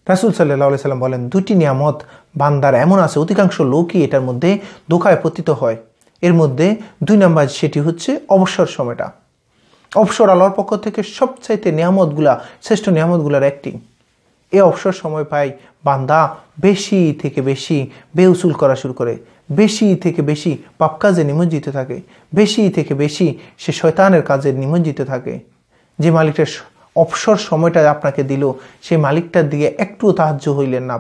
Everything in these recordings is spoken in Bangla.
রাসূল সাল্লাল্লাহু আলাইহি সাল্লাম বলেন, দুটি নিয়ামত বান্দার এমন আছে অধিকাংশ লোকই এটার মধ্যে ধোঁকায় পতিত হয়। এর মধ্যে 2 নম্বর, সেটি হচ্ছে অবসর সময়টা। অবসর আল্লাহর পক্ষ থেকে সবচাইতে নিয়ামতগুলা, শ্রেষ্ঠ নিয়ামতগুলার একটি। এই অবসর সময় পাই বান্দা বেশি থেকে বেশি বেউসুল করা শুরু করে, বেশি থেকে বেশি পাপ কাজে নিমজ্জিত থাকে, বেশি থেকে বেশি সে শয়তানের কাজে নিমজ্জিত থাকে। যে মালিকটার অবসর সময়টা আপনাকে দিল, সেই মালিকটার দিকে একটুও তাহাজ্জুদ হইলেন না।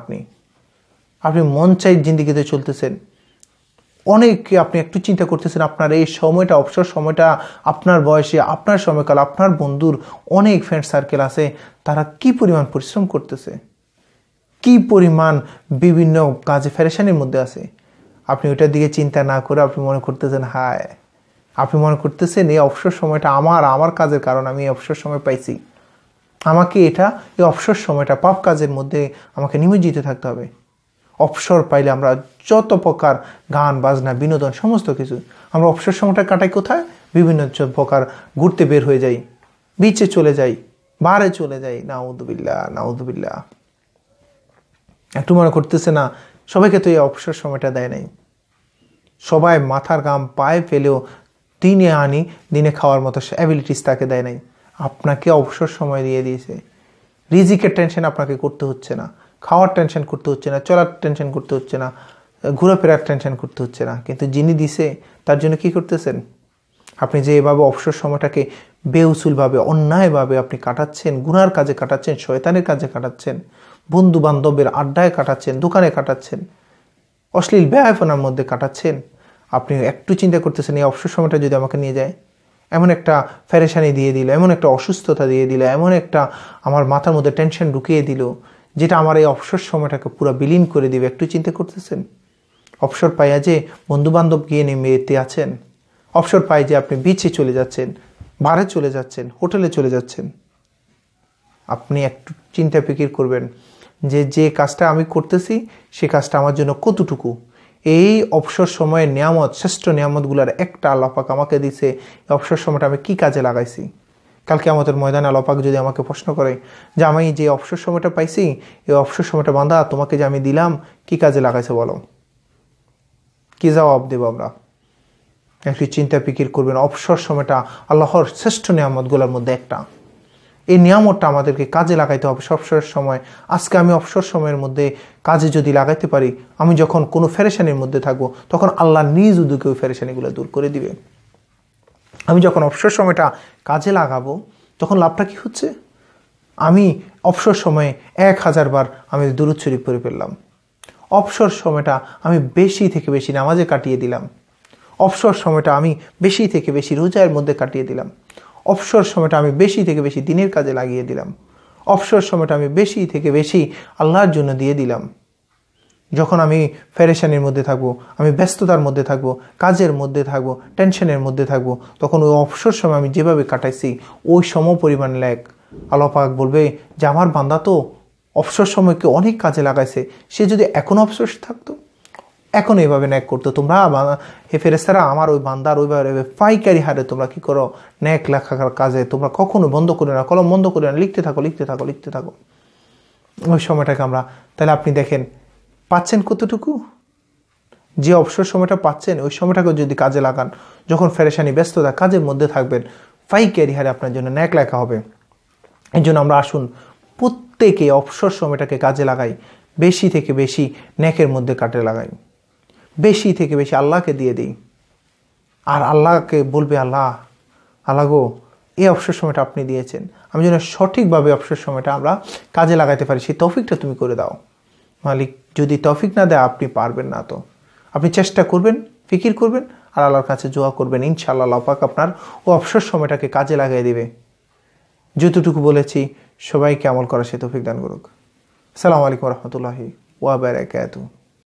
আপনি মন চাই জিন্দিগিতে চলতেছেন, অনেকে আপনি একটু চিন্তা করতেছেন আপনার এই সময়টা, অবসর সময়টা, আপনার বয়সে, আপনার সময়কাল, আপনার বন্ধুর অনেক ফ্রেন্ড সার্কেল আছে, তারা কি পরিমাণ পরিশ্রম করতেছে, কি পরিমাণ বিভিন্ন কাজে ফেরেশানির মধ্যে আছে। আপনি ওইটার দিকে চিন্তা না করে আপনি মনে করতেছেন হায়, আপনি মনে করতেছেন এই অবসর সময়টা আমার কাজের কারণ আমি এই অবসর সময় পাইছি, আমাকে এই অবসর সময়টা পাপ কাজের মধ্যে আমাকে নিমজ্জিত থাকতে হবে। অবসর পাইলে আমরা যত প্রকার গান বাজনা বিনোদন সমস্ত কিছু, আমরা অবসর সময়টা কাটাই কোথায়? বিভিন্ন প্রকার ঘুরতে বের হয়ে যাই, বিচে চলে যাই, বারে চলে যাই। নাউযুবিল্লাহ, নাউযুবিল্লাহ। একটু মনে করতেছে না সবাইকে তো এই অবসর সময়টা দেয় নাই। সবাই মাথার ঘাম পায়ে ফেলেও দিনে খাওয়ার মতো অ্যাবিলিটিস তাকে দেয় নাই। আপনাকে অবসর সময় দিয়ে দিয়েছে। রিজিকের টেনশন আপনাকে করতে হচ্ছে না, খাওয়ার টেনশন করতে হচ্ছে না, চলার টেনশন করতে হচ্ছে না, ঘোরাফেরার টেনশন করতে হচ্ছে না। কিন্তু যিনি দিছে তার জন্য কি করতেছেন? আপনি যে এভাবে অবসর সময়টাকে বেউসুলভাবে, অন্যায়ভাবে আপনি কাটাচ্ছেন, গুনার কাজে কাটাচ্ছেন, শয়তানের কাজে কাটাচ্ছেন, বন্ধু বান্ধবের আড্ডায় কাটাচ্ছেন, দোকানে কাটাচ্ছেন, অশ্লীল বেয়াফনার মধ্যে কাটাচ্ছেন, আপনি একটু চিন্তা করতেছেন এই অবসর সময়টা যদি আমাকে নিয়ে যায়, এমন একটা ফেরেশানি দিয়ে দিল, এমন একটা অসুস্থতা দিয়ে দিল, এমন একটা আমার মাথার মধ্যে টেনশন ঢুকিয়ে দিল যেটা আমার এই অবসর সময়টাকে পুরো বিলীন করে দিবে। একটু চিন্তা করতেছেন? অবসর পাইয়া যে বন্ধু বান্ধব গিয়ে নেমে আছেন, অবসর পাই যে আপনি বিচে চলে যাচ্ছেন, বারে চলে যাচ্ছেন, হোটেলে চলে যাচ্ছেন। আপনি একটু চিন্তা ফিকির করবেন যে কাজটা আমি করতেছি সে কাজটা আমার জন্য কতটুকু। এই অবসর সময়ের নিয়ামত, শ্রেষ্ঠ নিয়ামতগুলোর একটা আল্লাহ পাক আমাকে দিছে, এই অবসর সময়টা আমি কি কাজে লাগাইছি। কালকে আমাদের ময়দানে আল্লাহ পাক যদি আমাকে প্রশ্ন করে যে আমি যে অবসর সময়টা পাইছি, এই অবসর সময়টা বান্দা তোমাকে যে আমি দিলাম কি কাজে লাগাইছে বলো, কি জবাব দেব আমরা? একটু চিন্তা ফিকির করবেন। অবসর সময়টা আল্লাহর শ্রেষ্ঠ নিয়ামতগুলোর মধ্যে একটা। এই নিয়ামতটা আমাদেরকে কাজে লাগাইতে হবে অবসর সময়। আজকে আমি অবসর সময়ের মধ্যে কাজে যদি লাগাইতে পারি, আমি যখন কোনো ফেরেশানির মধ্যে থাকবো তখন আল্লাহ নিজ উদ্যোগে ওই ফেরেশানিগুলো দূর করে দিবে। আমি যখন অবসর সময়টা কাজে লাগাবো তখন লাভটা কি হচ্ছে? আমি অবসর সময়ে 1000 বার আমি দুরূদ শরীফ পড়ে ফেললাম। অবসর সময়টা আমি বেশি থেকে বেশি নামাজে কাটিয়ে দিলাম। অবসর সময়টা আমি বেশি থেকে বেশি রোজার মধ্যে কাটিয়ে দিলাম। অবসর সময়টা আমি বেশি থেকে বেশি দিনের কাজে লাগিয়ে দিলাম। অবসর সময়টা আমি বেশি থেকে বেশি আল্লাহর জন্য দিয়ে দিলাম। যখন আমি ফেরেশানির মধ্যে থাকবো, আমি ব্যস্ততার মধ্যে থাকবো, কাজের মধ্যে থাকবো, টেনশনের মধ্যে থাকবো, তখন ওই অবসর সময় আমি যেভাবে কাটাইছি ওই সম পরিমাণ ল্যাগ আল্লাহ পাক বলবে যে আমার বান্দা তো অবসর সময়কে অনেক কাজে লাগাইছে, সে যদি এখন অবসর থাকতো, এখন এইভাবে ন্যাক করতো। তোমরা হে ফেরেশতারা আমার ওই বান্দার ওইভাবে পাইকারি হারে তোমরা কি করো, ন্যাক লেখার কাজে তোমরা কখনো বন্ধ করে না, কলম বন্ধ করে না, লিখতে থাকো লিখতে থাকো লিখতে থাকো ওই সময়টাকে আমরা। তাহলে আপনি দেখেন পাচ্ছেন কতটুকু। যে অবসর সময়টা পাচ্ছেন ওই সময়টাকে যদি কাজে লাগান, যখন ফেরেশানি ব্যস্ততা কাজের মধ্যে থাকবেন, পাইকারি হারে আপনার জন্য ন্যাক লেখা হবে। এই জন্য আমরা আসুন প্রত্যেকে অবসর সময়টাকে কাজে লাগাই, বেশি থেকে বেশি ন্যাকের মধ্যে কাটে লাগাই, বেশি থেকে বেশি আল্লাহকে দিয়ে দিই। আর আল্লাহকে বলবে আল্লাহ গো এই অবসর সময়টা আপনি দিয়েছেন, আমি যেন সঠিকভাবে অবসর সময়টা আমরা কাজে লাগাইতে পারি, সেই তৌফিকটা তুমি করে দাও। মালিক যদি তৌফিক না দেয় আপনি পারবেন না, তো আপনি চেষ্টা করবেন, ফিকির করবেন আর আল্লাহর কাছে দোয়া করবেন, ইনশাআল্লাহ আল্লাহ পাক আপনার ও অবসর সময়টাকে কাজে লাগিয়ে দেবে। যতটুকু বলেছি সবাইকে আমল করা সে তৌফিক দান করুক। আসসালামু আলাইকুম ওয়া রাহমাতুল্লাহি ওয়া বারাকাতুহু।